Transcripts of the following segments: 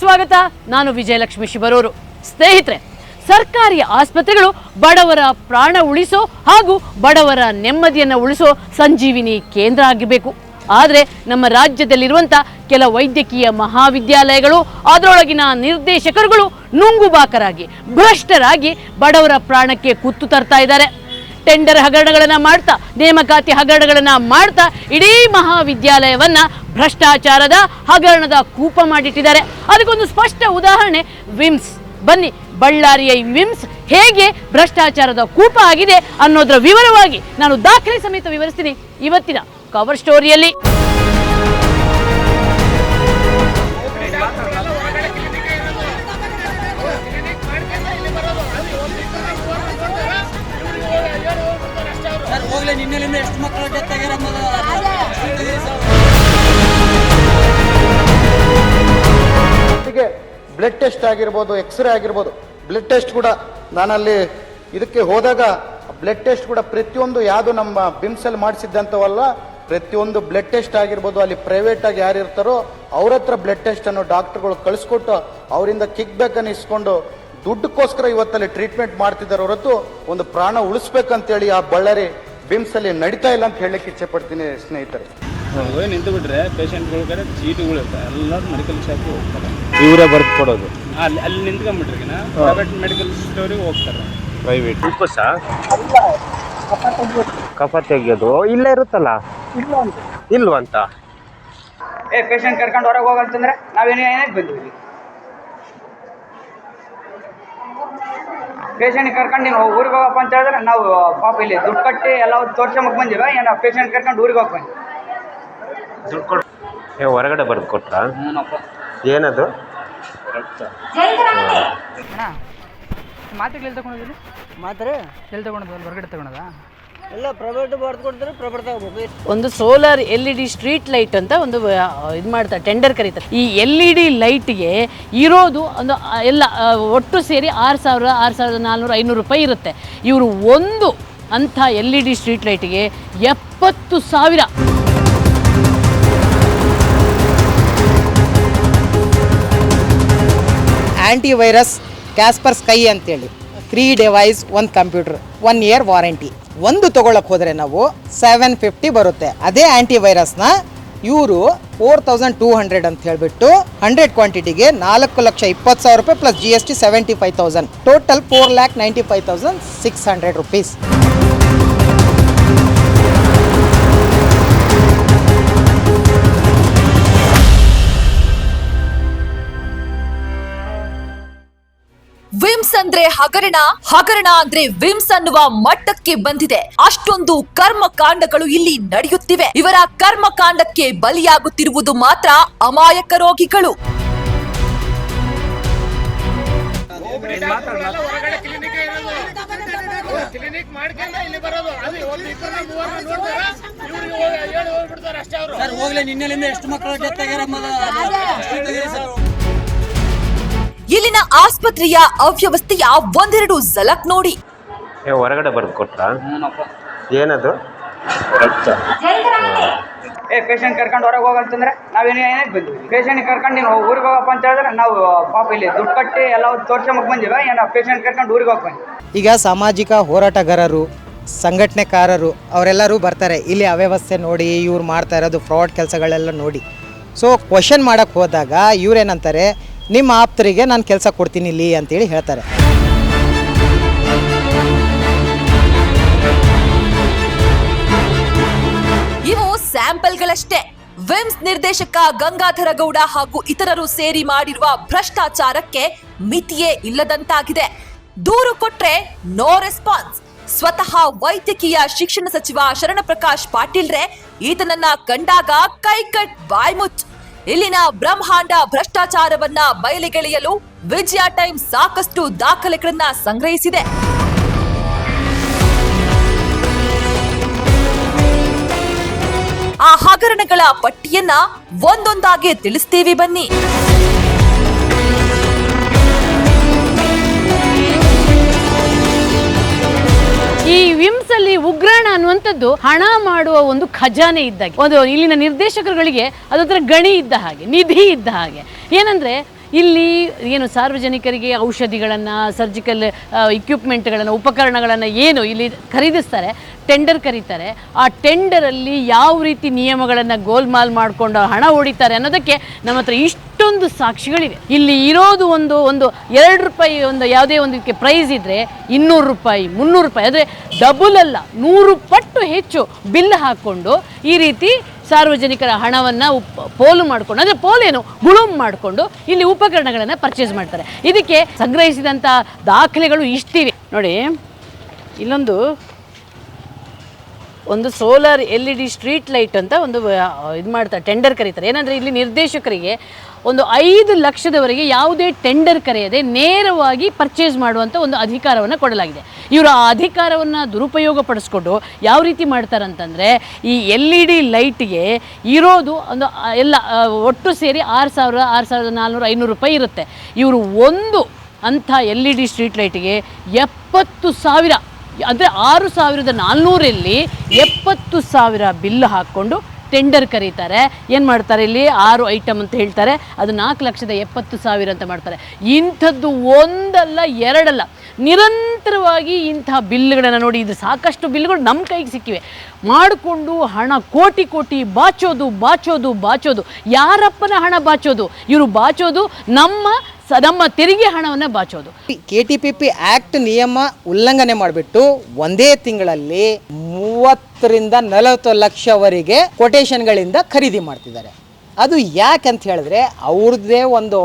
ಸ್ವಾಗತ. ನಾನು ವಿಜಯಲಕ್ಷ್ಮಿ ಶಿಬರೂರು. ಸ್ನೇಹಿತರೆ, ಸರ್ಕಾರಿ ಆಸ್ಪತ್ರೆಗಳು ಬಡವರ ಪ್ರಾಣ ಉಳಿಸೋ ಹಾಗೂ ಬಡವರ ನೆಮ್ಮದಿಯನ್ನು ಉಳಿಸೋ ಸಂಜೀವಿನಿ ಕೇಂದ್ರ ಆಗಿರಬೇಕು. ಆದರೆ ನಮ್ಮ ರಾಜ್ಯದಲ್ಲಿರುವಂಥ ಕೆಲ ವೈದ್ಯಕೀಯ ಮಹಾವಿದ್ಯಾಲಯಗಳು ಅದರೊಳಗಿನ ನಿರ್ದೇಶಕರುಗಳು ನುಂಗುಬಾಕರಾಗಿ ಭ್ರಷ್ಟರಾಗಿ ಬಡವರ ಪ್ರಾಣಕ್ಕೆ ಕುತ್ತು ತರ್ತಾ ಇದ್ದಾರೆ. ಟೆಂಡರ್ ಹಗರಣಗಳನ್ನು ಮಾಡ್ತಾ, ನೇಮಕಾತಿ ಹಗರಣಗಳನ್ನು ಮಾಡ್ತಾ ಇಡೀ ಮಹಾವಿದ್ಯಾಲಯವನ್ನ ಭ್ರಷ್ಟಾಚಾರದ ಹಗರಣದ ಕೂಪ ಮಾಡಿಟ್ಟಿದ್ದಾರೆ. ಅದಕ್ಕೊಂದು ಸ್ಪಷ್ಟ ಉದಾಹರಣೆ ವಿಮ್ಸ್. ಬನ್ನಿ, ಬಳ್ಳಾರಿಯ ವಿಮ್ಸ್ ಹೇಗೆ ಭ್ರಷ್ಟಾಚಾರದ ಕೂಪ ಆಗಿದೆ ಅನ್ನೋದರ ವಿವರವಾಗಿ ನಾನು ದಾಖಲೆ ಸಮೇತ ವಿವರಿಸ್ತೀನಿ ಇವತ್ತಿನ ಕವರ್ ಸ್ಟೋರಿಯಲ್ಲಿ. ಬ್ಲಡ್ ಟೆಸ್ಟ್ ಆಗಿರ್ಬೋದು, ಎಕ್ಸ್ರೇ ಆಗಿರ್ಬೋದು, ಬ್ಲಡ್ ಟೆಸ್ಟ್ ಕೂಡ ನಾನಲ್ಲಿ ಇದಕ್ಕೆ ಹೋದಾಗ ಬ್ಲಡ್ ಟೆಸ್ಟ್ ಕೂಡ ಪ್ರತಿಯೊಂದು ಯಾವುದು ನಮ್ಮ ಬಿಮ್ಸಲ್ಲಿ ಮಾಡಿಸಿದ್ದಂಥವಲ್ಲ, ಪ್ರತಿಯೊಂದು ಬ್ಲಡ್ ಟೆಸ್ಟ್ ಆಗಿರ್ಬೋದು ಅಲ್ಲಿ ಪ್ರೈವೇಟ್ ಆಗಿ ಯಾರು ಇರ್ತಾರೋ ಅವ್ರ ಹತ್ರ ಬ್ಲಡ್ ಟೆಸ್ಟ್ ಅನ್ನು ಡಾಕ್ಟರ್ಗಳು ಕಳಿಸ್ಕೊಟ್ಟು ಅವರಿಂದ ಕಿಕ್ ಬ್ಯಾಕ್ ಅನ್ನು ಇಸ್ಕೊಂಡು ದುಡ್ಡಕ್ಕೋಸ್ಕರ ಇವತ್ತಲ್ಲಿ ಟ್ರೀಟ್ಮೆಂಟ್ ಮಾಡ್ತಿದ್ದಾರೆ ಹೊರತು ಒಂದು ಪ್ರಾಣ ಉಳಿಸ್ಬೇಕಂತೇಳಿ ಆ ಬಳ್ಳಾರಿ ಬಿಮ್ಸ್ ಅಲ್ಲಿ ನಡೀತಾ ಇಲ್ಲ ಅಂತ ಹೇಳಲಿಕ್ಕೆ ಇಚ್ಛೆ ಪಡ್ತೀನಿ ಸ್ನೇಹಿತರೆ. ನಿಂತು ಬಿಟ್ರೆ ಪೇಷಂಟ್ಗಳ ಕಡೆ ಚೀಟಿಗಳು ಇರ್ತಾರೆ, ಎಲ್ಲರೂ ಮೆಡಿಕಲ್ ಶಾಪ್ಗೆ ಹೋಗ್ತಾರೆ, ಇವರೇ ಬರ್ದು ಕೊಡೋದು. ಅಲ್ಲಿ ನಿಂತ್ಕೊಂಡ್ಬಿಟ್ರಿಗಿನ ಪ್ರೈವೇಟ್ ಮೆಡಿಕಲ್ ಸ್ಟೋರಿಗೆ ಹೋಗ್ತಾರೆ. ಪ್ರೈವೇಟ್ ಉಪಸ ಕಫ ತೆಗೆಯೋದು ಇಲ್ಲೇ ಇರುತ್ತಲ್ಲ, ಇಲ್ವಂತ. ಪೇಷಂಟ್ ಕರ್ಕೊಂಡು ಹೊರಗೆ ಹೋಗಂತಂದ್ರೆ ನಾವೇನೇನು ಬಂದಿದ್ವಿ. ಪೇಷಂಟ್ ಕರ್ಕೊಂಡು ನೀನು ಊರಿಗೆ ಹೋಗಪ್ಪ ಅಂತ ಹೇಳಿದ್ರೆ ನಾವು ಪಾಪ ಇಲ್ಲಿ ದುಡ್ಡು ಕಟ್ಟಿ ಎಲ್ಲ ತೋರ್ಸಮಕ್ಕೆ ಬಂದಿವ, ಏನೋ ಪೇಷಂಟ್ ಕರ್ಕೊಂಡು ಊರಿಗೆ ಹೋಗ್ಬಂದು ದುಡ್ಡು ಕೊಟ್ಟು ಹೊರಗಡೆ ಬರ್ದು ಕೊಟ್ರ. ಏನದು ಮಾತ್ರೆ ಎಲ್ಲಿ ತಗೊಂಡಿದ್ದೀನಿ? ಮಾತ್ರೆ ಎಲ್ಲಿ ತಗೊಂಡು ಹೊರಗಡೆ ತಗೊಳೋದಾ? ಎಲ್ಲ ಪ್ರೈವೇಟ್ ಬರ್ದು ಕೊಡ್ತಾರೆ, ಪ್ರೈವೇಟ್ ತಗೋಬೇಕು. ಒಂದು ಸೋಲಾರ್ LED ಸ್ಟ್ರೀಟ್ ಲೈಟ್ ಅಂತ ಒಂದು ಇದು ಮಾಡ್ತಾರೆ, ಟೆಂಡರ್ ಕರೀತಾರೆ. ಈ LED ಲೈಟ್ಗೆ ಇರೋದು ಒಂದು ಎಲ್ಲ ಒಟ್ಟು ಸೇರಿ 6,000, 6,400, 500 ರೂಪಾಯಿ ಇರುತ್ತೆ. ಇವರು ಒಂದು ಅಂಥ LED ಸ್ಟ್ರೀಟ್ ಲೈಟ್ಗೆ 70,000. ಆ್ಯಂಟಿ ವೈರಸ್ ಕ್ಯಾಸ್ಪರ್ ಸ್ಕೈ ಅಂತೇಳಿ 3 ಡಿವೈಸ್ 1 ಕಂಪ್ಯೂಟರ್ 1 ಇಯರ್ ವಾರಂಟಿ. ಒಂದು ತೊಗೊಳಕ್ಕೆ ಹೋದರೆ ನಾವು 750 ಬರುತ್ತೆ. ಅದೇ ಆ್ಯಂಟಿ ವೈರಸ್ನ ಇವರು 4,200 ಅಂತ ಹೇಳಿಬಿಟ್ಟು 100 ಕ್ವಾಂಟಿಟಿಗೆ 4,20,000 ರೂಪಾಯಿ plus GST 75,000, total 4,95,600 rupees. VIMS ಅಂದ್ರೆ ಹಗರಣ, ಹಗರಣ ಅಂದ್ರೆ ವಿಮ್ಸ್ ಅನ್ನುವ ಮಟ್ಟಕ್ಕೆ ಬಂದಿದೆ. ಅಷ್ಟೊಂದು ಕರ್ಮಕಾಂಡಗಳು ಇಲ್ಲಿ ನಡೆಯುತ್ತಿವೆ. ಇವರ ಕರ್ಮಕಾಂಡಕ್ಕೆ ಬಲಿಯಾಗುತ್ತಿರುವುದು ಮಾತ್ರ ಅಮಾಯಕ ರೋಗಿಗಳು. ಇಲ್ಲಿನ ಆಸ್ಪತ್ರೆಯ ಅವ್ಯವಸ್ಥೆಯ ಒಂದೆರಡು ಝಲಕ್ ನೋಡಿ. ಹೊರಗಡೆ ಬರ್ದು ಕೊಟ್ರ. ಏನದು ಪೇಷಂಟ್ ಕರ್ಕೊಂಡು ಹೊರಗೆ ಹೋಗಂತಂದ್ರೆ ನಾವೇನೇನು ಬಂದಿದ್ವಿ. ಪೇಷಂಟ್ ಕರ್ಕೊಂಡು ನೀನು ಊರಿಗೆ ಹೋಗಪ್ಪ ಅಂತ ಹೇಳಿದ್ರೆ ನಾವು ಪಾಪ ಇಲ್ಲಿ ದುಡ್ಡು ಕಟ್ಟಿ ಎಲ್ಲ ತೋರ್ಸಮಕ್ಕೆ ಬಂದಿವ, ಏನೋ ಪೇಷಂಟ್ ಕರ್ಕೊಂಡು ಊರಿಗೆ ಹೋಗ್ಬಂದು. ಈಗ ಸಾಮಾಜಿಕ ಹೋರಾಟಗಾರರು, ಸಂಘಟನೆಕಾರರು ಅವರೆಲ್ಲರೂ ಬರ್ತಾರೆ ಇಲ್ಲಿ ಅವ್ಯವಸ್ಥೆ ನೋಡಿ, ಇವ್ರು ಮಾಡ್ತಾ ಇರೋದು ಫ್ರಾಡ್ ಕೆಲಸಗಳೆಲ್ಲ ನೋಡಿ. ಸೊ ಕ್ವಶನ್ ಮಾಡೋಕ್ಕೆ ಹೋದಾಗ ಇವ್ರೇನಂತಾರೆ, ನಿಮ್ಮ ಆಪ್ತರಿಗೆ ನಾನು ಕೆಲಸ ಕೊಡ್ತೀನಿ ಇಲ್ಲಿ ಅಂತೇಳಿ ಹೇಳ್ತಾರೆ. ಇವು ಸ್ಯಾಂಪಲ್ಗಳಷ್ಟೇ. ವಿಮ್ಸ್ ನಿರ್ದೇಶಕ ಗಂಗಾಧರ ಗೌಡ ಹಾಗೂ ಇತರರು ಸೇರಿ ಮಾಡಿರುವ ಭ್ರಷ್ಟಾಚಾರಕ್ಕೆ ಮಿತಿಯೇ ಇಲ್ಲದಂತಾಗಿದೆ. ದೂರು ಕೊಟ್ರೆ ನೋ ರೆಸ್ಪಾನ್ಸ್. ಸ್ವತಃ ವೈದ್ಯಕೀಯ ಶಿಕ್ಷಣ ಸಚಿವ ಶರಣಪ್ರಕಾಶ್ ಪಾಟೀಲ್ರೆ ಈತನನ್ನ ಕಂಡಾಗ ಕೈಕಟ್ ಬಾಯ್ಮುಚ್. ಇಲ್ಲಿನ ಬ್ರಹ್ಮಾಂಡ ಭ್ರಷ್ಟಾಚಾರವನ್ನ ಬಯಲಿಗೆಳೆಯಲು ವಿಜಯ ಟೈಮ್ಸ್ ಸಾಕಷ್ಟು ದಾಖಲೆಗಳನ್ನ ಸಂಗ್ರಹಿಸಿದೆ. ಆ ಹಗರಣಗಳ ಪಟ್ಟಿಯನ್ನ ಒಂದೊಂದಾಗಿ ತಿಳಿಸ್ತೀವಿ ಬನ್ನಿ. ಈ ವಿಮ್ಸ್ ಅಲ್ಲಿ ಉಗ್ರಾಣ ಅನ್ನುವಂಥದ್ದು ಹಣ ಮಾಡುವ ಒಂದು ಖಜಾನೆ ಇದ್ದಾಗ, ಒಂದು ಇಲ್ಲಿನ ನಿರ್ದೇಶಕರುಗಳಿಗೆ ಅದೊಂಥರ ಗಣಿ ಇದ್ದ ಹಾಗೆ, ನಿಧಿ ಇದ್ದ ಹಾಗೆ. ಏನಂದ್ರೆ ಇಲ್ಲಿ ಏನು ಸಾರ್ವಜನಿಕರಿಗೆ ಔಷಧಿಗಳನ್ನು, ಸರ್ಜಿಕಲ್ ಇಕ್ವಿಪ್ಮೆಂಟ್ಗಳನ್ನು, ಉಪಕರಣಗಳನ್ನು ಏನು ಇಲ್ಲಿ ಖರೀದಿಸ್ತಾರೆ, ಟೆಂಡರ್ ಕರೀತಾರೆ. ಆ ಟೆಂಡರಲ್ಲಿ ಯಾವ ರೀತಿ ನಿಯಮಗಳನ್ನು ಗೋಲ್ಮಾಲ್ ಮಾಡಿಕೊಂಡು ಹಣ ಹೊಡಿತಾರೆ ಅನ್ನೋದಕ್ಕೆ ನಮ್ಮ ಹತ್ರ ಇಷ್ಟೊಂದು ಸಾಕ್ಷಿಗಳಿವೆ. ಇಲ್ಲಿ ಇರೋದು ಒಂದು 2 ರೂಪಾಯಿ ಒಂದು ಯಾವುದೇ ಒಂದಕ್ಕೆ ಪ್ರೈಸ್ ಇದ್ದರೆ 200 ರೂಪಾಯಿ, 300 ರೂಪಾಯಿ, ಅಂದರೆ ಡಬಲ್ ಅಲ್ಲ 100 ಪಟ್ಟು ಹೆಚ್ಚು ಬಿಲ್ ಹಾಕ್ಕೊಂಡು ಈ ರೀತಿ ಸಾರ್ವಜನಿಕರ ಹಣವನ್ನು ಪೋಲು ಮಾಡಿಕೊಂಡು, ಅಂದರೆ ಪೋಲೇನು ಗುಳುಂ ಮಾಡಿಕೊಂಡು ಇಲ್ಲಿ ಉಪಕರಣಗಳನ್ನು ಪರ್ಚೇಸ್ ಮಾಡ್ತಾರೆ. ಇದಕ್ಕೆ ಸಂಗ್ರಹಿಸಿದಂಥ ದಾಖಲೆಗಳು ಇಷ್ಟಿವೆ ನೋಡಿ. ಇಲ್ಲೊಂದು ಸೋಲಾರ್ LED ಸ್ಟ್ರೀಟ್ ಲೈಟ್ ಅಂತ ಇದು ಮಾಡ್ತಾರೆ, ಟೆಂಡರ್ ಕರೀತಾರೆ. ಏನಂದರೆ ಇಲ್ಲಿ ನಿರ್ದೇಶಕರಿಗೆ 5 ಲಕ್ಷದವರೆಗೆ ಯಾವುದೇ ಟೆಂಡರ್ ಕರೆಯದೆ ನೇರವಾಗಿ ಪರ್ಚೇಸ್ ಮಾಡುವಂಥ ಒಂದು ಅಧಿಕಾರವನ್ನು ಕೊಡಲಾಗಿದೆ. ಇವರು ಆ ಅಧಿಕಾರವನ್ನು ದುರುಪಯೋಗ ಪಡಿಸ್ಕೊಂಡು ಯಾವ ರೀತಿ ಮಾಡ್ತಾರಂತಂದರೆ, ಈ LED ಲೈಟ್ಗೆ ಇರೋದು ಎಲ್ಲ ಒಟ್ಟು ಸೇರಿ 6,000, 6,400, 500 ರೂಪಾಯಿ ಇರುತ್ತೆ. ಇವರು ಒಂದು ಅಂಥ LED ಸ್ಟ್ರೀಟ್ ಲೈಟ್ಗೆ 70,000, ಅಂದರೆ 6,400ರಲ್ಲಿ 70,000 ಬಿಲ್ ಹಾಕ್ಕೊಂಡು ಟೆಂಡರ್ ಕರೀತಾರೆ. ಏನು ಮಾಡ್ತಾರೆ, ಇಲ್ಲಿ 6 ಐಟಮ್ ಅಂತ ಹೇಳ್ತಾರೆ, ಅದು 4,70,000 ಅಂತ ಮಾಡ್ತಾರೆ. ಇಂಥದ್ದು ಒಂದಲ್ಲ ಎರಡಲ್ಲ, ನಿರಂತರವಾಗಿ ಇಂಥ ಬಿಲ್ಗಳನ್ನು ನೋಡಿ. ಇದು ಸಾಕಷ್ಟು ಬಿಲ್ಗಳು ನಮ್ಮ ಕೈಗೆ ಸಿಕ್ಕಿವೆ. ಮಾಡಿಕೊಂಡು ಹಣ ಕೋಟಿ ಬಾಚೋದು. ಯಾರಪ್ಪನ ಹಣ ಬಾಚೋದು? ಇವರು ಬಾಚೋದು ನಮ್ಮ ತೆರಿಗೆ ಹಣವನ್ನು ಬಾಚೋದು. KTPP ಆಕ್ಟ್ ನಿಯಮ ಉಲ್ಲಂಘನೆ ಮಾಡಿಬಿಟ್ಟು ಒಂದೇ ತಿಂಗಳಲ್ಲಿ 30ರಿಂದ 40 ಲಕ್ಷವರೆಗೆ ಕೊಟೇಶನ್ಗಳಿಂದ ಖರೀದಿ ಮಾಡ್ತಿದ್ದಾರೆ. ಅದು ಯಾಕಂತ ಹೇಳಿದ್ರೆ ಅವ್ರದ್ದೇ ಒಂದು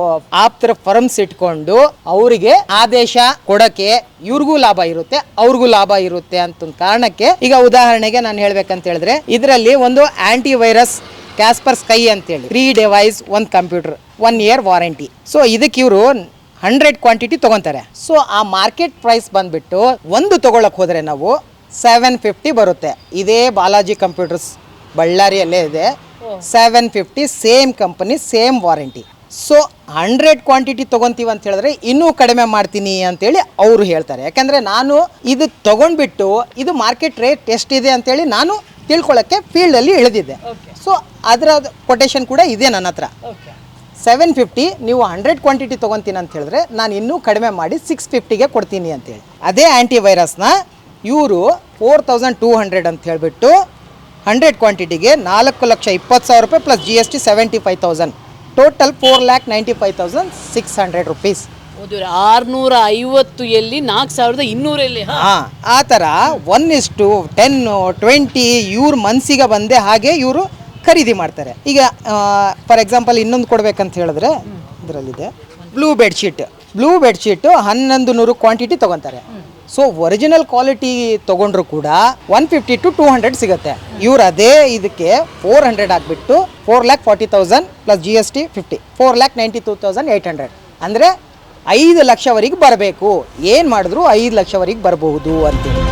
ಆಪ್ತರ ಫರ್ಮ್ಸ್ ಇಟ್ಕೊಂಡು ಅವರಿಗೆ ಆದೇಶ ಕೊಡಕ್ಕೆ ಇವ್ರಿಗೂ ಲಾಭ ಇರುತ್ತೆ, ಅವ್ರಿಗೂ ಲಾಭ ಇರುತ್ತೆ ಅಂತ ಕಾರಣಕ್ಕೆ. ಈಗ ಉದಾಹರಣೆಗೆ ನಾನು ಹೇಳ್ಬೇಕಂತ ಹೇಳಿದ್ರೆ, ಇದರಲ್ಲಿ ಒಂದು ಆಂಟಿ ವೈರಸ್ ಕ್ಯಾಸ್ಪರ್ ಸ್ಕೈ ಅಂತೇಳಿ 3 device 1 computer 1 year warranty. So ಇದಕ್ಕೆ ಇವರು 100 ಕ್ವಾಂಟಿಟಿ ತೊಗೊತಾರೆ. ಸೊ ಆ ಮಾರ್ಕೆಟ್ ಪ್ರೈಸ್ ಬಂದ್ಬಿಟ್ಟು ಒಂದು ತೊಗೊಳಕ್ಕೆ ಹೋದರೆ ನಾವು 750 ಬರುತ್ತೆ. ಇದೇ ಬಾಲಾಜಿ ಕಂಪ್ಯೂಟರ್ಸ್ ಬಳ್ಳಾರಿಯಲ್ಲೇ ಇದೆ, 750, same company, same warranty. So 100 quantity ತೊಗೊತೀವಿ ಅಂತ ಹೇಳಿದ್ರೆ ಇನ್ನೂ ಕಡಿಮೆ ಮಾಡ್ತೀನಿ ಅಂತೇಳಿ ಅವರು ಹೇಳ್ತಾರೆ. ಯಾಕಂದರೆ ನಾನು ಇದು ತೊಗೊಂಡ್ಬಿಟ್ಟು ಇದು ಮಾರ್ಕೆಟ್ ರೇಟ್ ಎಷ್ಟಿದೆ ಅಂತೇಳಿ ನಾನು ತಿಳ್ಕೊಳ್ಳೋಕ್ಕೆ ಫೀಲ್ಡಲ್ಲಿ ಇಳಿದಿದ್ದೆ. ಸೊ ಅದರ ಕೊಟೇಶನ್ ಕೂಡ ಇದೆ ನನ್ನ ಹತ್ರ. 750 ನೀವು 100 ಕ್ವಾಂಟಿಟಿ ತೊಗೊತೀನಿ ಅಂತ ಹೇಳಿದ್ರೆ ನಾನು ಇನ್ನೂ ಕಡಿಮೆ ಮಾಡಿ 650ಗೆ ಕೊಡ್ತೀನಿ ಅಂತೇಳಿ. ಅದೇ ಆ್ಯಂಟಿ ವೈರಸ್ನ ಇವರು 4,200 ಅಂತ ಹೇಳಿಬಿಟ್ಟು 100 ಕ್ವಾಂಟಿಟಿಗೆ 4,20,000 ರೂಪಾಯಿ ಪ್ಲಸ್ GST 75,000, ಟೋಟಲ್ 4,95,600 ರೂಪೀಸ್. 650 ಎಲ್ಲಿ 4,200 ಆ ಥರ 1:10, 20 ಇವ್ರ ಮನಸ್ಸಿಗೆ ಬಂದೆ ಹಾಗೆ ಇವರು ಖರೀದಿ ಮಾಡ್ತಾರೆ. ಈಗ ಫಾರ್ ಎಕ್ಸಾಂಪಲ್ ಇನ್ನೊಂದು ಕೊಡ್ಬೇಕಂತ ಹೇಳಿದ್ರೆ ಇದರಲ್ಲಿದೆ ಬ್ಲೂ ಬೆಡ್ಶೀಟ್ 1,100 ಕ್ವಾಂಟಿಟಿ ತೊಗೊತಾರೆ. ಸೊ ಒರಿಜಿನಲ್ ಕ್ವಾಲಿಟಿ ತೊಗೊಂಡ್ರು ಕೂಡ 150 to 200 ಸಿಗುತ್ತೆ. ಇವ್ರು ಅದೇ ಇದಕ್ಕೆ 400 ಆಗಿಬಿಟ್ಟು 4,40,000 ಪ್ಲಸ್ GST 50, 4,92,800. ಅಂದರೆ 5 ಲಕ್ಷವರೆಗೆ ಬರಬೇಕು. ಏನು ಮಾಡಿದ್ರು 5 ಲಕ್ಷವರೆಗೆ ಬರಬಹುದು ಅಂತೇಳಿ.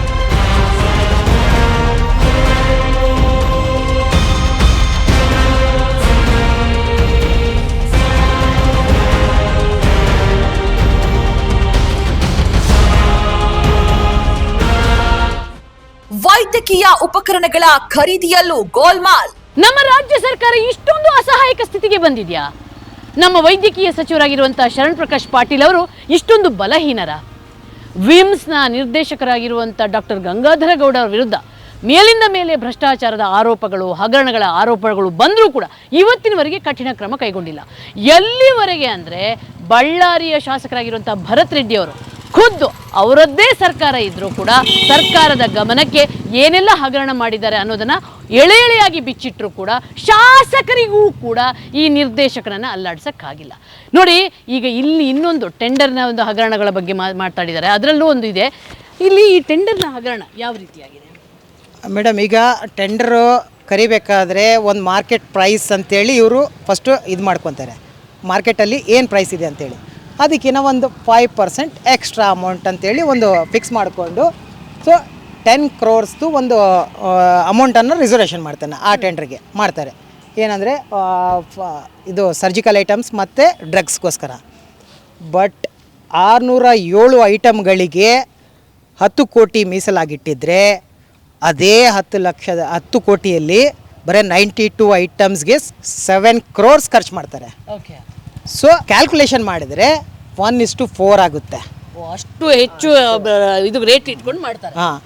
ವೈದ್ಯಕೀಯ ಉಪಕರಣಗಳ ಖರೀದಿಯಲ್ಲೂ ಗೋಲ್ಮಾಲ್. ನಮ್ಮ ರಾಜ್ಯ ಸರ್ಕಾರ ಇಷ್ಟೊಂದು ಅಸಹಾಯಕ ಸ್ಥಿತಿಗೆ ಬಂದಿದೆಯಾ? ನಮ್ಮ ವೈದ್ಯಕೀಯ ಸಚಿವರಾಗಿರುವಂಥ ಶರಣ್ ಪ್ರಕಾಶ್ ಪಾಟೀಲ್ ಅವರು ಇಷ್ಟೊಂದು ಬಲಹೀನರ? ವಿಮ್ಸ್ನ ನಿರ್ದೇಶಕರಾಗಿರುವಂಥ ಡಾಕ್ಟರ್ ಗಂಗಾಧರ ಗೌಡ ಅವರ ವಿರುದ್ಧ ಮೇಲಿಂದ ಮೇಲೆ ಭ್ರಷ್ಟಾಚಾರದ ಆರೋಪಗಳು, ಹಗರಣಗಳ ಆರೋಪಗಳು ಬಂದರೂ ಕೂಡ ಇವತ್ತಿನವರೆಗೆ ಕಠಿಣ ಕ್ರಮ ಕೈಗೊಂಡಿಲ್ಲ. ಎಲ್ಲಿವರೆಗೆ ಅಂದರೆ ಬಳ್ಳಾರಿಯ ಶಾಸಕರಾಗಿರುವಂಥ ಭರತ್ ರೆಡ್ಡಿ ಅವರು ಖುದ್ದು ಅವರದ್ದೇ ಸರ್ಕಾರ ಇದ್ದರೂ ಕೂಡ ಸರ್ಕಾರದ ಗಮನಕ್ಕೆ ಏನೆಲ್ಲ ಹಗರಣ ಮಾಡಿದ್ದಾರೆ ಅನ್ನೋದನ್ನು ಎಳೆಯಾಗಿ ಬಿಚ್ಚಿಟ್ಟರೂ ಕೂಡ ಶಾಸಕರಿಗೂ ಕೂಡ ಈ ನಿರ್ದೇಶಕರನ್ನು ಅಲ್ಲಾಡ್ಸೋಕ್ಕಾಗಿಲ್ಲ. ನೋಡಿ, ಈಗ ಇಲ್ಲಿ ಇನ್ನೊಂದು ಟೆಂಡರ್ನ ಒಂದು ಹಗರಣಗಳ ಬಗ್ಗೆ ಮಾತಾಡಿದ್ದಾರೆ. ಅದರಲ್ಲೂ ಒಂದು ಇದೆ. ಇಲ್ಲಿ ಈ ಟೆಂಡರ್ನ ಹಗರಣ ಯಾವ ರೀತಿಯಾಗಿದೆ ಮೇಡಮ್? ಈಗ ಟೆಂಡರು ಕರಿಬೇಕಾದ್ರೆ ಒಂದು ಮಾರ್ಕೆಟ್ ಪ್ರೈಸ್ ಅಂತೇಳಿ ಇವರು ಫಸ್ಟು ಇದು ಮಾಡ್ಕೊತಾರೆ. ಮಾರ್ಕೆಟಲ್ಲಿ ಏನು ಪ್ರೈಸ್ ಇದೆ ಅಂತೇಳಿ ಅದಕ್ಕಿಂತ ಒಂದು 5% ಎಕ್ಸ್ಟ್ರಾ ಅಮೌಂಟ್ ಅಂತೇಳಿ ಒಂದು ಫಿಕ್ಸ್ ಮಾಡಿಕೊಂಡು ಸೊ 10 crores ಒಂದು ಅಮೌಂಟನ್ನು ರಿಸರ್ವೇಷನ್ ಮಾಡ್ತಾನೆ ಆ ಟೆಂಡರ್ಗೆ ಮಾಡ್ತಾರೆ. ಏನಂದರೆ ಇದು ಸರ್ಜಿಕಲ್ ಐಟಮ್ಸ್ ಮತ್ತು ಡ್ರಗ್ಸ್ಗೋಸ್ಕರ. ಬಟ್ 607 ಐಟಮ್ಗಳಿಗೆ 10 ಕೋಟಿ ಮೀಸಲಾಗಿಟ್ಟಿದ್ರೆ ಅದೇ 10 ಕೋಟಿಯಲ್ಲಿ ಬರೀ 92 ಐಟಮ್ಸ್ಗೆ 7 crores ಖರ್ಚು ಮಾಡ್ತಾರೆ. ಸೊ ಕ್ಯಾಲ್ಕುಲೇಷನ್ ಮಾಡಿದರೆ 1:4 ಆಗುತ್ತೆ. ಅಷ್ಟು ಹೆಚ್ಚು ಇದು ರೇಟ್ ಇಟ್ಕೊಂಡು ಮಾಡ್ತಾರೆ. ಹಾಂ,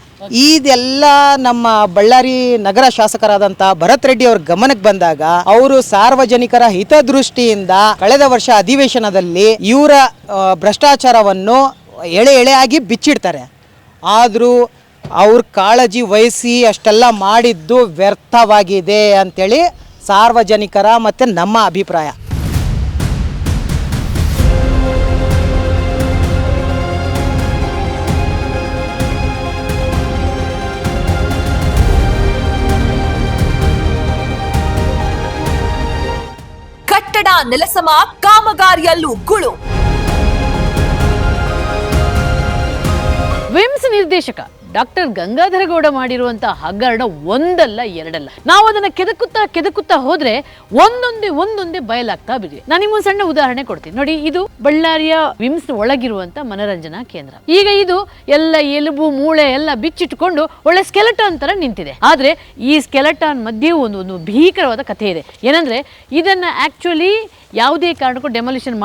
ಇದೆಲ್ಲ ನಮ್ಮ ಬಳ್ಳಾರಿ ನಗರ ಶಾಸಕರಾದಂಥ ಭರತ್ ರೆಡ್ಡಿ ಅವ್ರ ಗಮನಕ್ಕೆ ಬಂದಾಗ ಅವರು ಸಾರ್ವಜನಿಕರ ಹಿತದೃಷ್ಟಿಯಿಂದ ಕಳೆದ ವರ್ಷ ಅಧಿವೇಶನದಲ್ಲಿ ಇವರ ಭ್ರಷ್ಟಾಚಾರವನ್ನು ಎಳೆಯಾಗಿ ಬಿಚ್ಚಿಡ್ತಾರೆ. ಆದರೂ ಅವ್ರ ಕಾಳಜಿ ವಹಿಸಿ ಅಷ್ಟೆಲ್ಲ ಮಾಡಿದ್ದು ವ್ಯರ್ಥವಾಗಿದೆ ಅಂತೇಳಿ ಸಾರ್ವಜನಿಕರ ಮತ್ತು ನಮ್ಮ ಅಭಿಪ್ರಾಯ. ಕಟ್ಟಡ ನೆಲಸಮ ಕಾಮಗಾರಿಯಲ್ಲೂ ಗುಳು. ವಿಮ್ಸ್ ನಿರ್ದೇಶಕ ಡಾಕ್ಟರ್ ಗಂಗಾಧರಗೌಡ ಮಾಡಿರುವಂತಹ ಹಗರಣ ಒಂದಲ್ಲ ಎರಡಲ್ಲ. ನಾವು ಅದನ್ನ ಕೆದಕುತ್ತಾ ಹೋದ್ರೆ ಒಂದೊಂದೇ ಬಯಲಾಗ್ತಾ ಬಿದ್ವಿ. ನಾನು ನಿಮ್ಗೊಂದು ಸಣ್ಣ ಉದಾಹರಣೆ ಕೊಡ್ತೀನಿ ನೋಡಿ. ಇದು ಬಳ್ಳಾರಿಯ ವಿಮ್ಸ್ ಒಳಗಿರುವಂತ ಮನರಂಜನಾ ಕೇಂದ್ರ. ಈಗ ಇದು ಎಲ್ಲ ಎಲುಬು ಮೂಳೆ ಎಲ್ಲ ಬಿಚ್ಚಿಟ್ಕೊಂಡು ಒಳ್ಳೆ ಸ್ಕೆಲೆಟಾನ್ ತರ ನಿಂತಿದೆ. ಆದ್ರೆ ಈ ಸ್ಕೆಲೆಟಾನ್ ಮಧ್ಯೆ ಒಂದು ಭೀಕರವಾದ ಕಥೆ ಇದೆ. ಏನಂದ್ರೆ ಇದನ್ನ ಆಕ್ಚುಲಿ ಯಾವುದೇ ಕಾರಣಕ್ಕೂ ಡೆಮಾಲಿಷನ್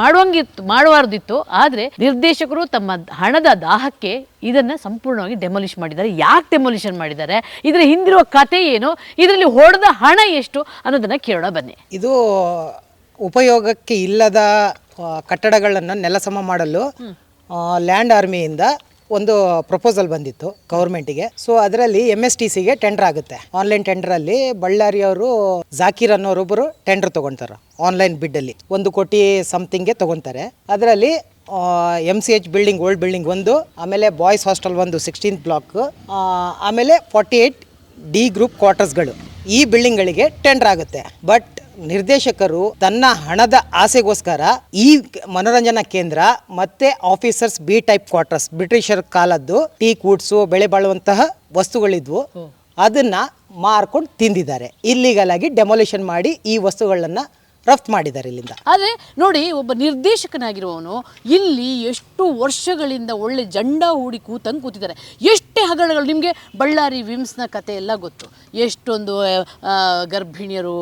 ಮಾಡಬಾರ್ದಿತ್ತು. ಆದ್ರೆ ನಿರ್ದೇಶಕರು ತಮ್ಮ ಹಣದ ದಾಹಕ್ಕೆ ಇದನ್ನ ಸಂಪೂರ್ಣವಾಗಿ ಡೆಮಾಲಿಷ್ ಮಾಡಿದ್ದಾರೆ. ಯಾಕೆ ಡೆಮಾಲಿಷನ್ ಮಾಡಿದ್ದಾರೆ, ಇದರ ಹಿಂದಿರುವ ಕಥೆ ಏನು, ಇದರಲ್ಲಿ ಹೊಡೆದ ಹಣ ಎಷ್ಟು ಅನ್ನೋದನ್ನ ಕೇಳೋಣ ಬನ್ನಿ. ಇದು ಉಪಯೋಗಕ್ಕೆ ಇಲ್ಲದ ಕಟ್ಟಡಗಳನ್ನು ನೆಲಸಮ ಮಾಡಲು ಲ್ಯಾಂಡ್ ಆರ್ಮಿಯಿಂದ ಒಂದು ಪ್ರಪೋಸಲ್ ಬಂದಿತ್ತು ಗೌರ್ಮೆಂಟಿಗೆ. ಸೊ ಅದರಲ್ಲಿ MSTCಗೆ ಟೆಂಡರ್ ಆಗುತ್ತೆ. ಆನ್ಲೈನ್ ಟೆಂಡರಲ್ಲಿ ಬಳ್ಳಾರಿಯವರು ಜಾಕೀರ್ ಅನ್ನೋರೊಬ್ಬರು ಟೆಂಡರ್ ತೊಗೊಳ್ತಾರೆ. ಆನ್ಲೈನ್ ಬಿಡ್ಡಲ್ಲಿ 1 ಕೋಟಿ ಸಮಥಿಂಗ್ಗೆ ತೊಗೊತಾರೆ. ಅದರಲ್ಲಿ MCH ಬಿಲ್ಡಿಂಗ್, ಓಲ್ಡ್ ಬಿಲ್ಡಿಂಗ್ ಒಂದು, ಆಮೇಲೆ ಬಾಯ್ಸ್ ಹಾಸ್ಟೆಲ್ ಒಂದು 16th ಬ್ಲಾಕ್, ಆಮೇಲೆ 48 D ಗ್ರೂಪ್ ಕ್ವಾರ್ಟರ್ಸ್ಗಳು, ಈ ಬಿಲ್ಡಿಂಗ್ಗಳಿಗೆ ಟೆಂಡರ್ ಆಗುತ್ತೆ. ಬಟ್ ನಿರ್ದೇಶಕರು ತನ್ನ ಹಣದ ಆಸೆಗೋಸ್ಕರ ಈ ಮನೋರಂಜನಾ ಕೇಂದ್ರ ಮತ್ತೆ ಆಫೀಸರ್ಸ್ ಬಿ ಟೈಪ್ ಕ್ವಾರ್ಟರ್ಸ್, ಬ್ರಿಟಿಷರ್ ಕಾಲದ್ದು ಟೀಕ್ ವುಡ್ಸು, ಬೆಳೆ ಬಾಳುವಂತಹ ವಸ್ತುಗಳಿದ್ವು, ಅದನ್ನ ಮಾರ್ಕೊಂಡು ತಿಂದಿದ್ದಾರೆ. ಇಲ್ಲಿಗಲ್ ಆಗಿ ಡೆಮಾಲಿಷನ್ ಮಾಡಿ ಈ ವಸ್ತುಗಳನ್ನ ರಫ್ತು ಮಾಡಿದ್ದಾರೆ ಇಲ್ಲಿಂದ. ಆದರೆ ನೋಡಿ, ಒಬ್ಬ ನಿರ್ದೇಶಕನಾಗಿರುವವನು ಇಲ್ಲಿ ಎಷ್ಟು ವರ್ಷಗಳಿಂದ ಒಳ್ಳೆ ಜಂಡ ಹೂಡಿ ಕೂತಿದ್ದಾರೆ. ಎಷ್ಟೇ ಹಗರಣಗಳು, ನಿಮಗೆ ಬಳ್ಳಾರಿ ವಿಮ್ಸ್ನ ಕತೆ ಎಲ್ಲ ಗೊತ್ತು. ಎಷ್ಟೊಂದು ಗರ್ಭಿಣಿಯರು,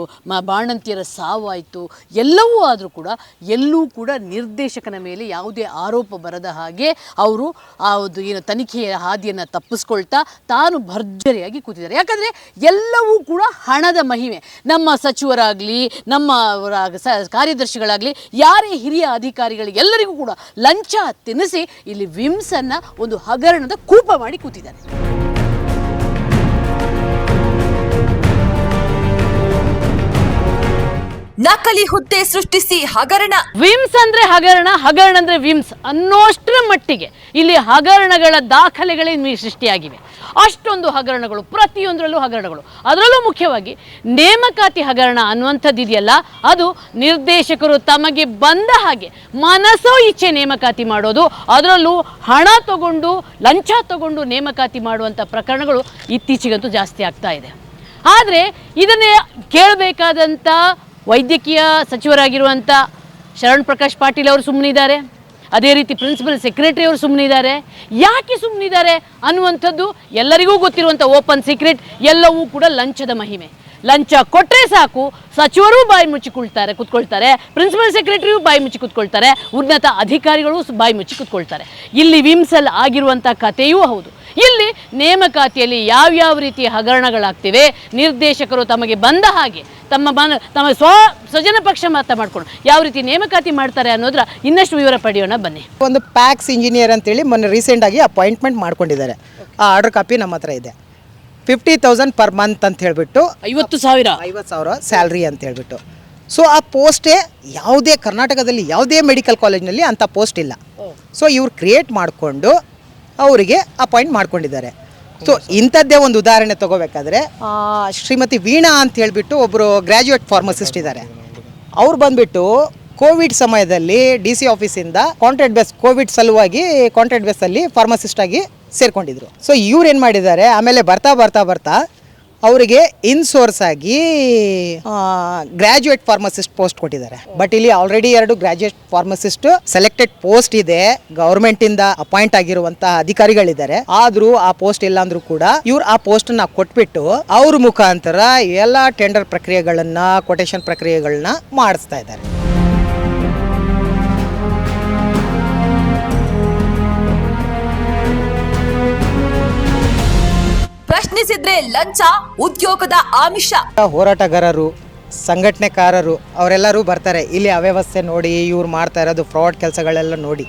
ಬಾಣಂತಿಯರ ಸಾವಾಯಿತು. ಎಲ್ಲವೂ ಆದರೂ ಕೂಡ ಎಲ್ಲೂ ಕೂಡ ನಿರ್ದೇಶಕನ ಮೇಲೆ ಯಾವುದೇ ಆರೋಪ ಬರದ ಹಾಗೆ ಅವರು ಏನು ತನಿಖೆಯ ಹಾದಿಯನ್ನು ತಪ್ಪಿಸ್ಕೊಳ್ತಾ ತಾನು ಭರ್ಜರಿಯಾಗಿ ಕೂತಿದ್ದಾರೆ. ಯಾಕಂದರೆ ಎಲ್ಲವೂ ಕೂಡ ಹಣದ ಮಹಿಮೆ. ನಮ್ಮ ಸಚಿವರಾಗಲಿ, ನಮ್ಮ ಕಾರ್ಯದರ್ಶಿಗಳಾಗಲಿ, ಯಾರೇ ಹಿರಿಯ ಅಧಿಕಾರಿಗಳಿಗೆ ಎಲ್ಲರಿಗೂ ಕೂಡ ಲಂಚ ತಿನ್ನಿಸಿ ಇಲ್ಲಿ ವಿಮ್ಸ್ ಅನ್ನ ಒಂದು ಹಗರಣದ ಕೂಪ ಮಾಡಿ ಕೂತಿದ್ದಾರೆ. ನಕಲಿ ಹುದ್ದೆ ಸೃಷ್ಟಿಸಿ ಹಗರಣ. ವಿಮ್ಸ್ ಅಂದ್ರೆ ಹಗರಣ, ಹಗರಣ ಅಂದ್ರೆ ವಿಮ್ಸ್ ಅನ್ನೋಷ್ಟರ ಮಟ್ಟಿಗೆ ಇಲ್ಲಿ ಹಗರಣಗಳ ದಾಖಲೆಗಳೇ ಸೃಷ್ಟಿಯಾಗಿವೆ. ಅಷ್ಟೊಂದು ಹಗರಣಗಳು, ಪ್ರತಿಯೊಂದರಲ್ಲೂ ಹಗರಣಗಳು. ಅದರಲ್ಲೂ ಮುಖ್ಯವಾಗಿ ನೇಮಕಾತಿ ಹಗರಣ ಅನ್ನುವಂಥದ್ದು ಇದೆಯಲ್ಲ, ಅದು ನಿರ್ದೇಶಕರು ತಮಗೆ ಬಂದ ಹಾಗೆ ಮನಸೋ ಇಚ್ಛೆ ನೇಮಕಾತಿ ಮಾಡೋದು, ಅದರಲ್ಲೂ ಹಣ ತಗೊಂಡು ಲಂಚ ತಗೊಂಡು ನೇಮಕಾತಿ ಮಾಡುವಂಥ ಪ್ರಕರಣಗಳು ಇತ್ತೀಚೆಗಂತೂ ಜಾಸ್ತಿ ಆಗ್ತಾ ಇದೆ. ಆದರೆ ಇದನ್ನೇ ಕೇಳಬೇಕಾದಂಥ ವೈದ್ಯಕೀಯ ಸಚಿವರಾಗಿರುವಂಥ ಶರಣ್ ಪ್ರಕಾಶ್ ಪಾಟೀಲ್ ಅವರು ಸುಮ್ಮನಿದ್ದಾರೆ. ಅದೇ ರೀತಿ ಪ್ರಿನ್ಸಿಪಲ್ ಸೆಕ್ರೆಟರಿ ಅವರು ಸುಮ್ಮನಿದ್ದಾರೆ. ಯಾಕೆ ಸುಮ್ಮನಿದ್ದಾರೆ ಅನ್ನುವಂಥದ್ದು ಎಲ್ಲರಿಗೂ ಗೊತ್ತಿರುವಂಥ ಓಪನ್ ಸೀಕ್ರೆಟ್. ಎಲ್ಲವೂ ಕೂಡ ಲಂಚದ ಮಹಿಮೆ. ಲಂಚ ಕೊಟ್ಟರೆ ಸಾಕು, ಸಚಿವರು ಬಾಯಿ ಮುಚ್ಚಿ ಕುತ್ಕೊಳ್ತಾರೆ, ಪ್ರಿನ್ಸಿಪಲ್ ಸೆಕ್ರೆಟರಿಯು ಬಾಯಿ ಮುಚ್ಚಿ ಕುತ್ಕೊಳ್ತಾರೆ, ಉನ್ನತ ಅಧಿಕಾರಿಗಳು ಬಾಯಿ ಮುಚ್ಚಿ ಕುತ್ಕೊಳ್ತಾರೆ. ಇಲ್ಲಿ ವಿಮ್ಸಲ್ ಆಗಿರುವಂಥ ಕಥೆಯೂ ಹೌದು. ಇಲ್ಲಿ ನೇಮಕಾತಿಯಲ್ಲಿ ಯಾವ್ಯಾವ ರೀತಿಯ ಹಗರಣಗಳಾಗ್ತಿವೆ, ನಿರ್ದೇಶಕರು ತಮಗೆ ಬಂದ ಹಾಗೆ ತಮ್ಮ ಸ್ವಜನ ಪಕ್ಷ ಮಾಡ್ಕೊಂಡು ಯಾವ ರೀತಿ ನೇಮಕಾತಿ ಮಾಡ್ತಾರೆ ಅನ್ನೋದ್ರ ಇನ್ನಷ್ಟು ವಿವರ ಪಡೆಯೋಣ ಬನ್ನಿ. ಒಂದು ಪ್ಯಾಕ್ಸ್ ಇಂಜಿನಿಯರ್ ಅಂತೇಳಿ ಮೊನ್ನೆ ರೀಸೆಂಟಾಗಿ ಅಪಾಯಿಂಟ್ಮೆಂಟ್ ಮಾಡ್ಕೊಂಡಿದ್ದಾರೆ. ಆ ಆರ್ಡರ್ ಕಾಪಿ ನಮ್ಮ ಹತ್ರ ಇದೆ. 50,000 ಪರ್ ಮಂತ್ ಅಂತ ಹೇಳ್ಬಿಟ್ಟು, 50,000 ಸ್ಯಾಲ್ರಿ ಅಂತ ಹೇಳ್ಬಿಟ್ಟು. ಸೊ ಆ ಪೋಸ್ಟೇ ಯಾವುದೇ ಕರ್ನಾಟಕದಲ್ಲಿ ಯಾವುದೇ ಮೆಡಿಕಲ್ ಕಾಲೇಜ್ನಲ್ಲಿ ಅಂಥ ಪೋಸ್ಟ್ ಇಲ್ಲ. ಸೊ ಇವ್ರು ಕ್ರಿಯೇಟ್ ಮಾಡಿಕೊಂಡು ಅವರಿಗೆ ಅಪಾಯಿಂಟ್ ಮಾಡ್ಕೊಂಡಿದ್ದಾರೆ. ಸೊ ಇಂಥದ್ದೇ ಒಂದು ಉದಾಹರಣೆ ತಗೋಬೇಕಾದ್ರೆ, ಶ್ರೀಮತಿ ವೀಣಾ ಅಂತ ಹೇಳ್ಬಿಟ್ಟು ಒಬ್ಬರು ಗ್ರ್ಯಾಜುಯೇಟ್ ಫಾರ್ಮಸಿಸ್ಟ್ ಇದ್ದಾರೆ. ಅವ್ರು ಬಂದ್ಬಿಟ್ಟು ಕೋವಿಡ್ ಸಮಯದಲ್ಲಿ DC ಆಫೀಸಿಂದ ಕಾಂಟ್ರಾಕ್ಟ್ ಬೇಸ್, ಕೋವಿಡ್ ಸಲುವಾಗಿ ಕಾಂಟ್ರಾಕ್ಟ್ ಬೇಸಲ್ಲಿ ಫಾರ್ಮಸಿಸ್ಟ್ ಆಗಿ ಸೇರ್ಕೊಂಡಿದ್ರು. ಸೊ ಇವ್ರು ಏನು ಮಾಡಿದ್ದಾರೆ, ಆಮೇಲೆ ಬರ್ತಾ ಅವರಿಗೆ ಇನ್ಸೋರ್ಸ್ ಆಗಿ ಗ್ರ್ಯಾಜುಯೇಟ್ ಫಾರ್ಮಸಿಸ್ಟ್ ಪೋಸ್ಟ್ ಕೊಟ್ಟಿದ್ದಾರೆ. ಬಟ್ ಇಲ್ಲಿ already 2 graduate pharmacist selected post ಇದೆ, ಗವರ್ಮೆಂಟ್ ಇಂದ ಅಪಾಯಿಂಟ್ ಆಗಿರುವಂತಹ ಅಧಿಕಾರಿಗಳಿದ್ದಾರೆ. ಆದ್ರೂ ಆ ಪೋಸ್ಟ್ ಇಲ್ಲ ಅಂದ್ರೂ ಕೂಡ ಇವ್ರು ಆ ಪೋಸ್ಟ್ ನ ಕೊಟ್ಬಿಟ್ಟು ಅವ್ರ ಮುಖಾಂತರ ಎಲ್ಲ ಟೆಂಡರ್ ಪ್ರಕ್ರಿಯೆಗಳನ್ನ, ಕೊಟೇಶನ್ ಪ್ರಕ್ರಿಯೆಗಳನ್ನ ಮಾಡಿಸ್ತಾ ಇದ್ದಾರೆ. ಅಂದ್ರೆ ಲಂಚ ಉದ್ಯೋಗದ ಆಮಿಷ. ಹೋರಾಟಗಾರರು, ಸಂಘಟನೆಕಾರರು ಅವರೆಲ್ಲರೂ ಬರ್ತಾರೆ ಇಲ್ಲಿ ಅವ್ಯವಸ್ಥೆ ನೋಡಿ, ಇವ್ರು ಮಾಡ್ತಾ ಇರೋದು ಫ್ರಾಡ್ ಕೆಲಸಗಳೆಲ್ಲ ನೋಡಿ.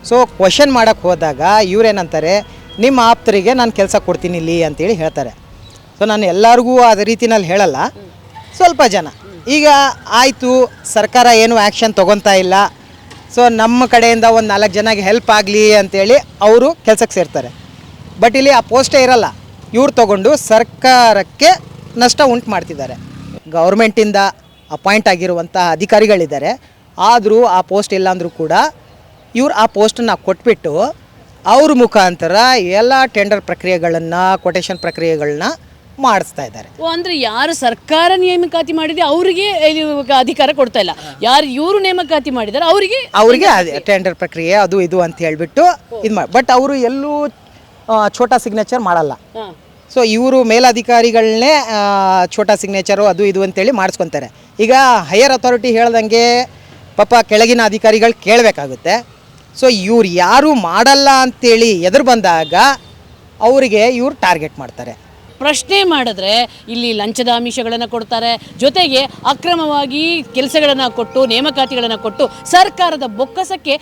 ಸೊ ಕ್ವಶನ್ ಮಾಡೋಕ್ಕೆ ಹೋದಾಗ ಇವ್ರೇನಂತಾರೆ, ನಿಮ್ಮ ಆಪ್ತರಿಗೆ ನಾನು ಕೆಲಸ ಕೊಡ್ತೀನಿ ಇಲ್ಲಿ ಅಂತೇಳಿ ಹೇಳ್ತಾರೆ. ಸೊ ನಾನು ಎಲ್ಲರಿಗೂ ಅದೇ ರೀತಿನಲ್ಲಿ ಹೇಳಲ್ಲ, ಸ್ವಲ್ಪ ಜನ. ಈಗ ಆಯಿತು, ಸರ್ಕಾರ ಏನು ಆ್ಯಕ್ಷನ್ ತೊಗೊತಾ ಇಲ್ಲ, ಸೊ ನಮ್ಮ ಕಡೆಯಿಂದ ಒಂದು 4 ಜನಕ್ಕೆ ಹೆಲ್ಪ್ ಆಗಲಿ ಅಂತೇಳಿ ಅವರು ಕೆಲಸಕ್ಕೆ ಸೇರ್ತಾರೆ. ಬಟ್ ಇಲ್ಲಿ ಆ ಪೋಸ್ಟೇ ಇರಲ್ಲ, ಇವ್ರು ತೊಗೊಂಡು ಸರ್ಕಾರಕ್ಕೆ ನಷ್ಟ ಉಂಟು ಮಾಡ್ತಿದ್ದಾರೆ. ಗೌರ್ಮೆಂಟಿಂದ ಅಪಾಯಿಂಟ್ ಆಗಿರುವಂಥ ಅಧಿಕಾರಿಗಳಿದ್ದಾರೆ, ಆದರೂ ಆ ಪೋಸ್ಟ್ ಇಲ್ಲಾಂದರೂ ಕೂಡ ಇವ್ರು ಆ ಪೋಸ್ಟನ್ನು ಕೊಟ್ಬಿಟ್ಟು ಅವ್ರ ಮುಖಾಂತರ ಎಲ್ಲ ಟೆಂಡರ್ ಪ್ರಕ್ರಿಯೆಗಳನ್ನು, ಕೊಟೇಶನ್ ಪ್ರಕ್ರಿಯೆಗಳನ್ನ ಮಾಡಿಸ್ತಾ ಇದ್ದಾರೆ. ಅಂದರೆ ಯಾರು ಸರ್ಕಾರ ನೇಮಕಾತಿ ಮಾಡಿದೆ ಅವರಿಗೆ ಅಧಿಕಾರ ಕೊಡ್ತಾ ಇಲ್ಲ, ಯಾರು ಇವರು ನೇಮಕಾತಿ ಮಾಡಿದ್ದಾರೆ ಅವರಿಗೆ ಅದೇ ಟೆಂಡರ್ ಪ್ರಕ್ರಿಯೆ ಅದು ಇದು ಅಂತ ಹೇಳಿಬಿಟ್ಟು ಇದು ಮಾಡಿ. ಬಟ್ ಅವರು ಎಲ್ಲೂ ಛೋಟಾ ಸಿಗ್ನೇಚರ್ ಮಾಡಲ್ಲ. ಸೊ ಇವರು ಮೇಲಧಿಕಾರಿಗಳನ್ನೇ ಛೋಟಾ ಸಿಗ್ನೇಚರು ಅದು ಇದು ಅಂತೇಳಿ ಮಾಡಿಸ್ಕೊತಾರೆ. ಈಗ ಹೈಯರ್ ಅಥಾರಿಟಿ ಹೇಳ್ದಂಗೆ ಪಾಪ ಕೆಳಗಿನ ಅಧಿಕಾರಿಗಳು ಕೇಳಬೇಕಾಗುತ್ತೆ. ಸೊ ಇವ್ರು ಯಾರು ಮಾಡಲ್ಲ ಅಂತೇಳಿ ಎದುರು ಬಂದಾಗ ಅವರಿಗೆ ಇವ್ರು ಟಾರ್ಗೆಟ್ ಮಾಡ್ತಾರೆ. ಪ್ರಶ್ನೆ ಮಾಡಿದ್ರೆ ಇಲ್ಲಿ ಲಂಚದ ಆಮಿಷಗಳನ್ನು ಕೊಡ್ತಾರೆ, ಜೊತೆಗೆ ಅಕ್ರಮವಾಗಿ ಕೆಲಸಗಳನ್ನು ಕೊಟ್ಟು ನೇಮಕಾತಿಗಳನ್ನು ಕೊಟ್ಟು ಸರ್ಕಾರದ ಬೊಕ್ಕಸಕ್ಕೆ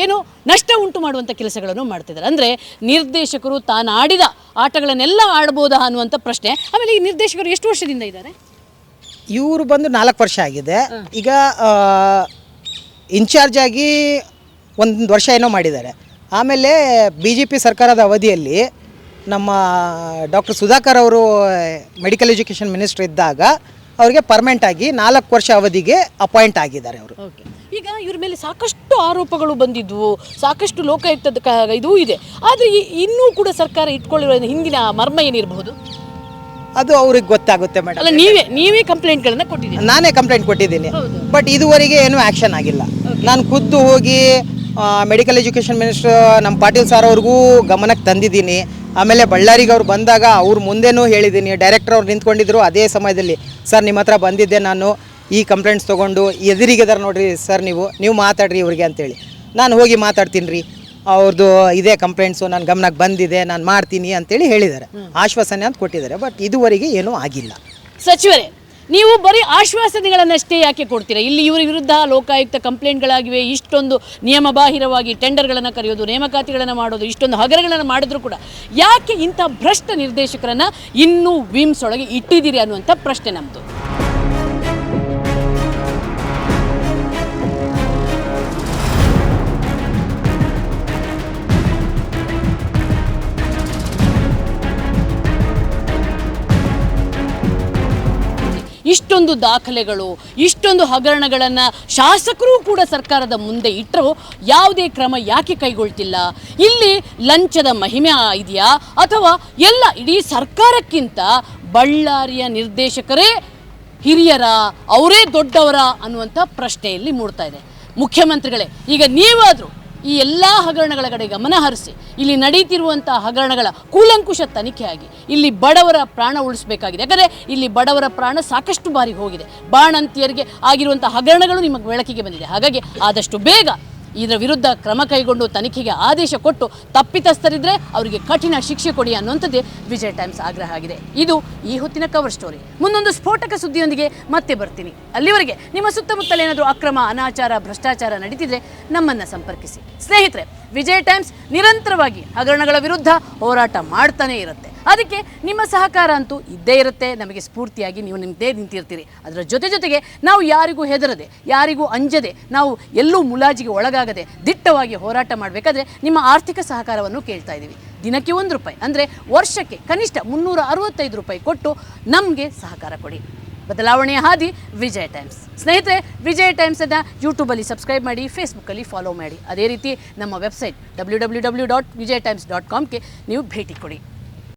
ಏನು ನಷ್ಟ ಉಂಟು ಮಾಡುವಂಥ ಕೆಲಸಗಳನ್ನು ಮಾಡ್ತಿದ್ದಾರೆ. ಅಂದರೆ ನಿರ್ದೇಶಕರು ತಾನು ಆಡಿದ ಆಟಗಳನ್ನೆಲ್ಲ ಆಡ್ಬೋದಾ ಅನ್ನುವಂಥ ಪ್ರಶ್ನೆ. ಆಮೇಲೆ ಈ ನಿರ್ದೇಶಕರು ಎಷ್ಟು ವರ್ಷದಿಂದ ಇದ್ದಾರೆ? ಇವರು ಬಂದು 4 ವರ್ಷ ಆಗಿದೆ. ಈಗ ಇನ್ಚಾರ್ಜ್ ಆಗಿ 1 ವರ್ಷ ಏನೋ ಮಾಡಿದ್ದಾರೆ. ಆಮೇಲೆ BJP ಸರ್ಕಾರದ ಅವಧಿಯಲ್ಲಿ ನಮ್ಮ ಡಾಕ್ಟರ್ ಸುಧಾಕರ್ ಅವರು ಮೆಡಿಕಲ್ ಎಜುಕೇಷನ್ ಮಿನಿಸ್ಟರ್ ಇದ್ದಾಗ ಅವರಿಗೆ ಪರ್ಮನೆಂಟಾಗಿ 4 ವರ್ಷ ಅವಧಿಗೆ ಅಪಾಯಿಂಟ್ ಆಗಿದ್ದಾರೆ ಅವರು. ಓಕೆ. ಈಗ ಇವ್ರ ಮೇಲೆ ಸಾಕಷ್ಟು ಆರೋಪಗಳು ಬಂದಿದ್ವು, ಸಾಕಷ್ಟು ಲೋಕಾಯುಕ್ತದ ಇದೂ ಇದೆ. ಆದರೆ ಇನ್ನೂ ಕೂಡ ಸರ್ಕಾರ ಇಟ್ಕೊಳ್ಳಿರೋ ಹಿಂದಿನ ಮರ್ಮ ಏನಿರಬಹುದು? ಅದು ಅವ್ರಿಗೆ ಗೊತ್ತಾಗುತ್ತೆ ಮೇಡಮ್. ಅಲ್ಲ, ನೀವೇ ಕಂಪ್ಲೇಂಟ್ಗಳನ್ನು ಕೊಟ್ಟಿದ್ದೀರಿ? ನಾನೇ ಕಂಪ್ಲೇಂಟ್ ಕೊಟ್ಟಿದ್ದೀನಿ, ಬಟ್ ಇದುವರೆಗೆ ಏನೂ ಆ್ಯಕ್ಷನ್ ಆಗಿಲ್ಲ. ನಾನು ಖುದ್ದು ಹೋಗಿ ಮೆಡಿಕಲ್ ಎಜುಕೇಷನ್ ಮಿನಿಸ್ಟರ್ ನಮ್ಮ ಪಾಟೀಲ್ ಸರ್ ಅವ್ರಿಗೂ ಗಮನಕ್ಕೆ ತಂದಿದ್ದೀನಿ. ಆಮೇಲೆ ಬಳ್ಳಾರಿಗೆ ಅವ್ರು ಬಂದಾಗ ಅವ್ರ ಮುಂದೆನೂ ಹೇಳಿದ್ದೀನಿ. ಡೈರೆಕ್ಟರ್ ಅವ್ರು ನಿಂತ್ಕೊಂಡಿದ್ರು ಅದೇ ಸಮಯದಲ್ಲಿ, ಸರ್ ನಿಮ್ಮ ಹತ್ರ ಬಂದಿದ್ದೆ ನಾನು ಈ ಕಂಪ್ಲೇಂಟ್ಸ್ ತೊಗೊಂಡು, ಎದುರಿಗೆದಾರ ನೋಡ್ರಿ ಸರ್ ನೀವು ಮಾತಾಡ್ರಿ ಇವ್ರಿಗೆ ಅಂತೇಳಿ. ನಾನು ಹೋಗಿ ಮಾತಾಡ್ತೀನಿ ರೀ, ಅವ್ರದ್ದು ಇದೇ ಕಂಪ್ಲೇಂಟ್ಸು ನನ್ನ ಗಮನಕ್ಕೆ ಬಂದಿದೆ, ನಾನು ಮಾಡ್ತೀನಿ ಅಂತೇಳಿ ಹೇಳಿದ್ದಾರೆ, ಆಶ್ವಾಸನೆ ಅಂತ ಕೊಟ್ಟಿದ್ದಾರೆ. ಬಟ್ ಇದುವರೆಗೆ ಏನೂ ಆಗಿಲ್ಲ. ಸಚಿವರೇ, ನೀವು ಬರೀ ಆಶ್ವಾಸನೆಗಳನ್ನಷ್ಟೇ ಯಾಕೆ ಕೊಡ್ತೀರಾ? ಇಲ್ಲಿ ಇವರ ವಿರುದ್ಧ ಲೋಕಾಯುಕ್ತ ಕಂಪ್ಲೇಂಟ್ಗಳಾಗಿವೆ, ಇಷ್ಟೊಂದು ನಿಯಮಬಾಹಿರವಾಗಿ ಟೆಂಡರ್ಗಳನ್ನು ಕರೆಯೋದು, ನೇಮಕಾತಿಗಳನ್ನು ಮಾಡೋದು, ಇಷ್ಟೊಂದು ಹಗರಣಗಳನ್ನು ಮಾಡಿದ್ರು ಕೂಡ ಯಾಕೆ ಇಂಥ ಭ್ರಷ್ಟ ನಿರ್ದೇಶಕರನ್ನು ಇನ್ನೂ ವಿಮ್ಸ್ ಒಳಗೆ ಇಟ್ಟಿದ್ದೀರಿ ಅನ್ನುವಂಥ ಪ್ರಶ್ನೆ ನಮ್ಮದು. ಇಷ್ಟೊಂದು ದಾಖಲೆಗಳು, ಇಷ್ಟೊಂದು ಹಗರಣಗಳನ್ನು ಶಾಸಕರು ಕೂಡ ಸರ್ಕಾರದ ಮುಂದೆ ಇಟ್ಟರು ಯಾವುದೇ ಕ್ರಮ ಯಾಕೆ ಕೈಗೊಳ್ತಿಲ್ಲ? ಇಲ್ಲಿ ಲಂಚದ ಮಹಿಮೆ ಇದೆಯಾ, ಅಥವಾ ಎಲ್ಲ ಇಡೀ ಸರ್ಕಾರಕ್ಕಿಂತ ಬಳ್ಳಾರಿಯ ನಿರ್ದೇಶಕರೇ ಹಿರಿಯರ, ಅವರೇ ದೊಡ್ಡವರ ಅನ್ನುವಂಥ ಪ್ರಶ್ನೆಯಲ್ಲಿ ಮೂಡ್ತಾ ಇದೆ. ಮುಖ್ಯಮಂತ್ರಿಗಳೇ, ಈಗ ನೀವಾದರೂ ಈ ಎಲ್ಲ ಹಗರಣಗಳ ಕಡೆ ಗಮನ ಹರಿಸಿ ಇಲ್ಲಿ ನಡೀತಿರುವಂಥ ಹಗರಣಗಳ ಕೂಲಂಕುಷ ತನಿಖೆಯಾಗಿ ಇಲ್ಲಿ ಬಡವರ ಪ್ರಾಣ ಉಳಿಸಬೇಕಾಗಿದೆ. ಯಾಕಂದರೆ ಇಲ್ಲಿ ಬಡವರ ಪ್ರಾಣ ಸಾಕಷ್ಟು ಬಾರಿ ಹೋಗಿದೆ. ಬಾಣಂತಿಯರಿಗೆ ಆಗಿರುವಂಥ ಹಗರಣಗಳು ನಿಮಗೆ ಬೆಳಕಿಗೆ ಬಂದಿದೆ. ಹಾಗಾಗಿ ಆದಷ್ಟು ಬೇಗ ಇದರ ವಿರುದ್ಧ ಕ್ರಮ ಕೈಗೊಂಡು ತನಿಖೆಗೆ ಆದೇಶ ಕೊಟ್ಟು ತಪ್ಪಿತಸ್ಥರಿದ್ದರೆ ಅವರಿಗೆ ಕಠಿಣ ಶಿಕ್ಷೆ ಕೊಡಿ ಅನ್ನುವಂಥದ್ದೇ ವಿಜಯ್ ಟೈಮ್ಸ್ ಆಗ್ರಹ ಆಗಿದೆ. ಇದು ಈ ಹೊತ್ತಿನ ಕವರ್ ಸ್ಟೋರಿ. ಮುಂದೊಂದು ಸ್ಫೋಟಕ ಸುದ್ದಿಯೊಂದಿಗೆ ಮತ್ತೆ ಬರ್ತೀನಿ. ಅಲ್ಲಿವರೆಗೆ ನಿಮ್ಮ ಸುತ್ತಮುತ್ತಲ ಏನಾದರೂ ಅಕ್ರಮ, ಅನಾಚಾರ, ಭ್ರಷ್ಟಾಚಾರ ನಡೀತಿದ್ರೆ ನಮ್ಮನ್ನು ಸಂಪರ್ಕಿಸಿ. ಸ್ನೇಹಿತರೆ, ವಿಜಯ್ ಟೈಮ್ಸ್ ನಿರಂತರವಾಗಿ ಹಗರಣಗಳ ವಿರುದ್ಧ ಹೋರಾಟ ಮಾಡ್ತಾನೇ ಇರುತ್ತೆ. ಅದಕ್ಕೆ ನಿಮ್ಮ ಸಹಕಾರ ಅಂತೂ ಇದ್ದೇ ಇರುತ್ತೆ. ನಮಗೆ ಸ್ಫೂರ್ತಿಯಾಗಿ ನೀವು ನಿಮ್ಮದೇ ನಿಂತಿರ್ತೀರಿ. ಅದರ ಜೊತೆಗೆ ನಾವು ಯಾರಿಗೂ ಹೆದರದೆ, ಯಾರಿಗೂ ಅಂಜದೆ, ನಾವು ಎಲ್ಲೂ ಮುಲಾಜಿಗೆ ಒಳಗಾಗದೆ ದಿಟ್ಟವಾಗಿ ಹೋರಾಟ ಮಾಡಬೇಕಾದ್ರೆ ನಿಮ್ಮ ಆರ್ಥಿಕ ಸಹಕಾರವನ್ನು ಕೇಳ್ತಾ ಇದ್ದೀವಿ. ದಿನಕ್ಕೆ ₹1 ಅಂದರೆ ವರ್ಷಕ್ಕೆ ಕನಿಷ್ಠ ₹365 ಕೊಟ್ಟು ನಮಗೆ ಸಹಕಾರ ಕೊಡಿ. ಬದಲಾವಣೆಯ ಹಾದಿ ವಿಜಯ್ ಟೈಮ್ಸ್. ಸ್ನೇಹಿತರೆ, ವಿಜಯ್ ಟೈಮ್ಸನ್ನು ಯೂಟ್ಯೂಬಲ್ಲಿ ಸಬ್ಸ್ಕ್ರೈಬ್ ಮಾಡಿ, ಫೇಸ್ಬುಕ್ಕಲ್ಲಿ ಫಾಲೋ ಮಾಡಿ. ಅದೇ ರೀತಿ ನಮ್ಮ ವೆಬ್ಸೈಟ್ www.vijaytimes.com ನೀವು ಭೇಟಿ ಕೊಡಿ.